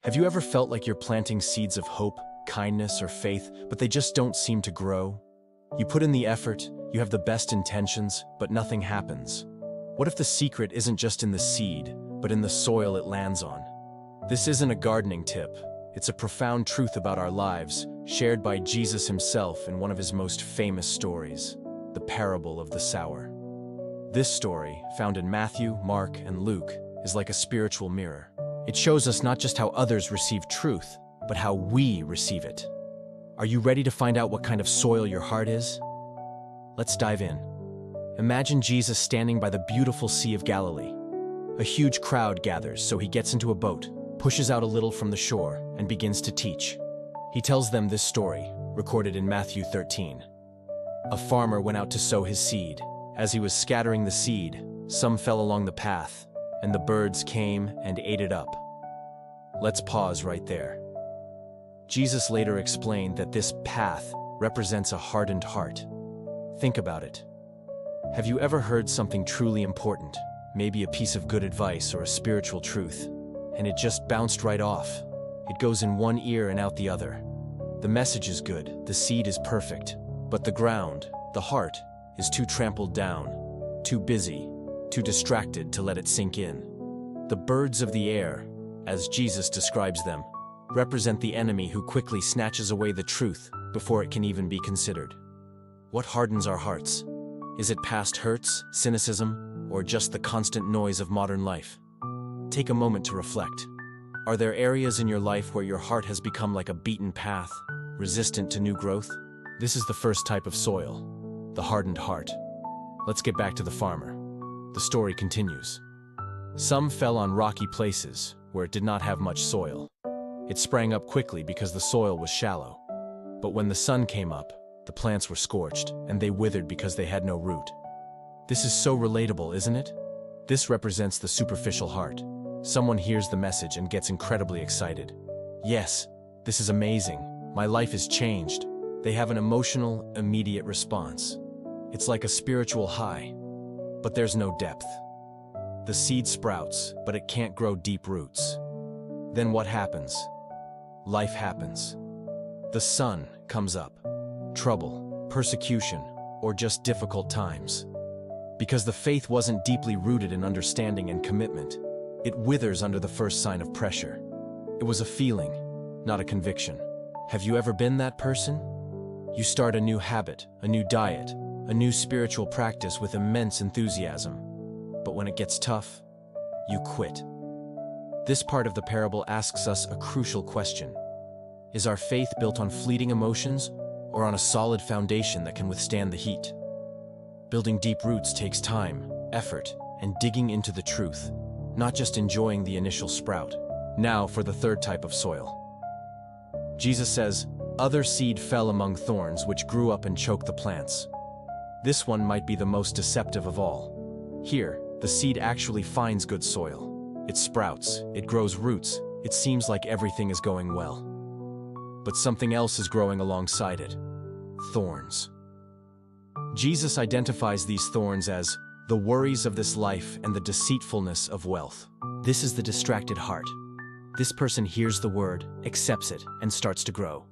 Have you ever felt like you're planting seeds of hope, kindness, or faith, but they just don't seem to grow? You put in the effort, you have the best intentions, but nothing happens. What if the secret isn't just in the seed, but in the soil it lands on? This isn't a gardening tip. It's a profound truth about our lives, shared by Jesus himself in one of his most famous stories, the parable of the sower. This story, found in Matthew, Mark, and Luke, is like a spiritual mirror. It shows us not just how others receive truth, but how we receive it. Are you ready to find out what kind of soil your heart is? Let's dive in. Imagine Jesus standing by the beautiful Sea of Galilee. A huge crowd gathers, so he gets into a boat, pushes out a little from the shore, and begins to teach. He tells them this story, recorded in Matthew 13. A farmer went out to sow his seed. As he was scattering the seed, some fell along the path, and the birds came and ate it up. Let's pause right there. Jesus later explained that this path represents a hardened heart. Think about it. Have you ever heard something truly important, maybe a piece of good advice or a spiritual truth, and it just bounced right off? It goes in one ear and out the other. The message is good, the seed is perfect, but the ground, the heart, is too trampled down, too busy, too distracted to let it sink in. The birds of the air, as Jesus describes them, represent the enemy who quickly snatches away the truth before it can even be considered. What hardens our hearts? Is it past hurts, cynicism, or just the constant noise of modern life? Take a moment to reflect. Are there areas in your life where your heart has become like a beaten path, resistant to new growth? This is the first type of soil, the hardened heart. Let's get back to the farmer. The story continues. Some fell on rocky places where it did not have much soil. It sprang up quickly because the soil was shallow. But when the sun came up, the plants were scorched, and they withered because they had no root. This is so relatable, isn't it? This represents the superficial heart. Someone hears the message and gets incredibly excited. Yes, this is amazing. My life is changed. They have an emotional, immediate response. It's like a spiritual high, but there's no depth. The seed sprouts, but it can't grow deep roots. Then what happens? Life happens. The sun comes up. Trouble, persecution, or just difficult times. Because the faith wasn't deeply rooted in understanding and commitment, it withers under the first sign of pressure. It was a feeling, not a conviction. Have you ever been that person? You start a new habit, a new diet, a new spiritual practice with immense enthusiasm. But when it gets tough, you quit. This part of the parable asks us a crucial question. Is our faith built on fleeting emotions or on a solid foundation that can withstand the heat? Building deep roots takes time, effort, and digging into the truth, not just enjoying the initial sprout. Now for the third type of soil. Jesus says, "Other seed fell among thorns which grew up and choked the plants." This one might be the most deceptive of all. Here, the seed actually finds good soil. It sprouts, it grows roots, it seems like everything is going well. But something else is growing alongside it. Thorns. Jesus identifies these thorns as the worries of this life and the deceitfulness of wealth. This is the distracted heart. This person hears the word, accepts it, and starts to grow.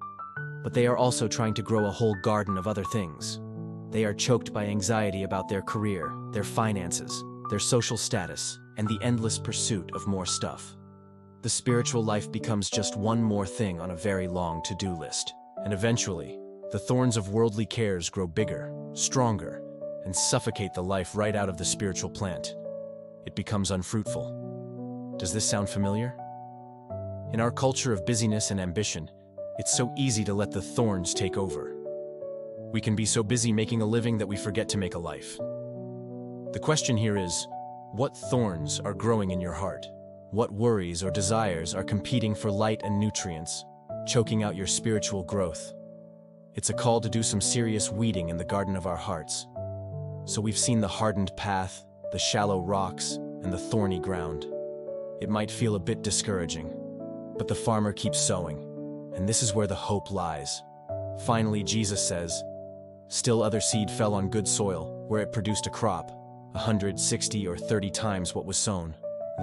But they are also trying to grow a whole garden of other things. They are choked by anxiety about their career, their finances, their social status, and the endless pursuit of more stuff. The spiritual life becomes just one more thing on a very long to-do list. And eventually, the thorns of worldly cares grow bigger, stronger, and suffocate the life right out of the spiritual plant. It becomes unfruitful. Does this sound familiar? In our culture of busyness and ambition, it's so easy to let the thorns take over. We can be so busy making a living that we forget to make a life. The question here is, what thorns are growing in your heart? What worries or desires are competing for light and nutrients, choking out your spiritual growth? It's a call to do some serious weeding in the garden of our hearts. So we've seen the hardened path, the shallow rocks, and the thorny ground. It might feel a bit discouraging, but the farmer keeps sowing, and this is where the hope lies. Finally, Jesus says, "Still other seed fell on good soil, where it produced a crop, 160 or 30 times what was sown."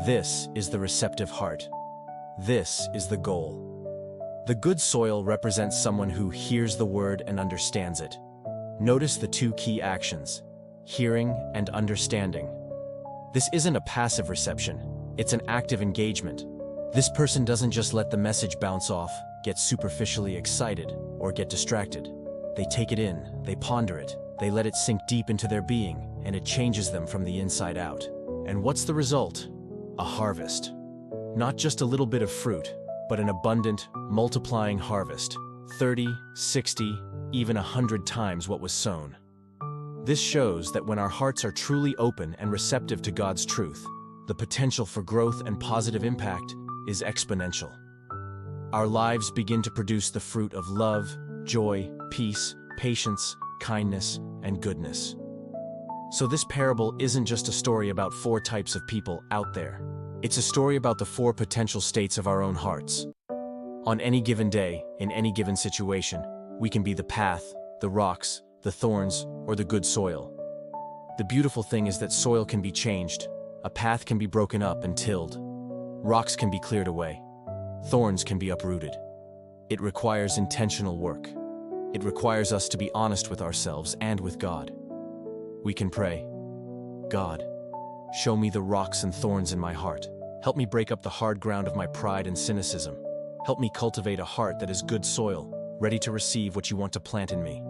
This is the receptive heart. This is the goal. The good soil represents someone who hears the word and understands it. Notice the two key actions: hearing and understanding. This isn't a passive reception, it's an active engagement. This person doesn't just let the message bounce off, get superficially excited, or get distracted. They take it in, they ponder it, they let it sink deep into their being, and it changes them from the inside out. And what's the result? A harvest. Not just a little bit of fruit, but an abundant, multiplying harvest, 30, 60, even 100 times what was sown. This shows that when our hearts are truly open and receptive to God's truth, the potential for growth and positive impact is exponential. Our lives begin to produce the fruit of love, joy, peace, patience, kindness, and goodness. So this parable isn't just a story about 4 types of people out there. It's a story about the 4 potential states of our own hearts. On any given day, in any given situation, we can be the path, the rocks, the thorns, or the good soil. The beautiful thing is that soil can be changed. A path can be broken up and tilled. Rocks can be cleared away. Thorns can be uprooted. It requires intentional work. It requires us to be honest with ourselves and with God. We can pray, God, show me the rocks and thorns in my heart. Help me break up the hard ground of my pride and cynicism. Help me cultivate a heart that is good soil, ready to receive what you want to plant in me.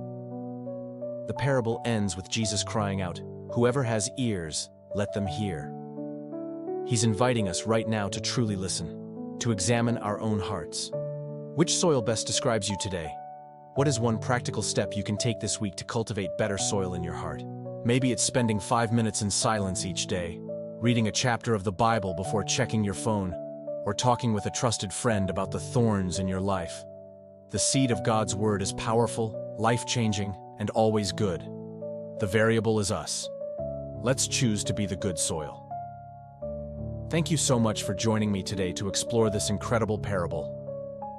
The parable ends with Jesus crying out, "Whoever has ears, let them hear." He's inviting us right now to truly listen, to examine our own hearts. Which soil best describes you today? What is one practical step you can take this week to cultivate better soil in your heart? Maybe it's spending 5 minutes in silence each day, reading a chapter of the Bible before checking your phone, or talking with a trusted friend about the thorns in your life. The seed of God's word is powerful, life-changing, and always good. The variable is us. Let's choose to be the good soil. Thank you so much for joining me today to explore this incredible parable.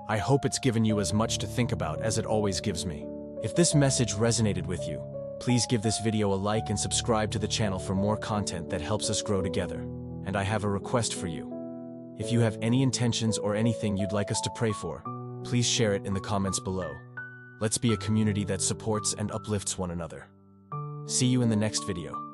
I hope it's given you as much to think about as it always gives me. If this message resonated with you, please give this video a like and subscribe to the channel for more content that helps us grow together. And I have a request for you. If you have any intentions or anything you'd like us to pray for, please share it in the comments below. Let's be a community that supports and uplifts one another. See you in the next video.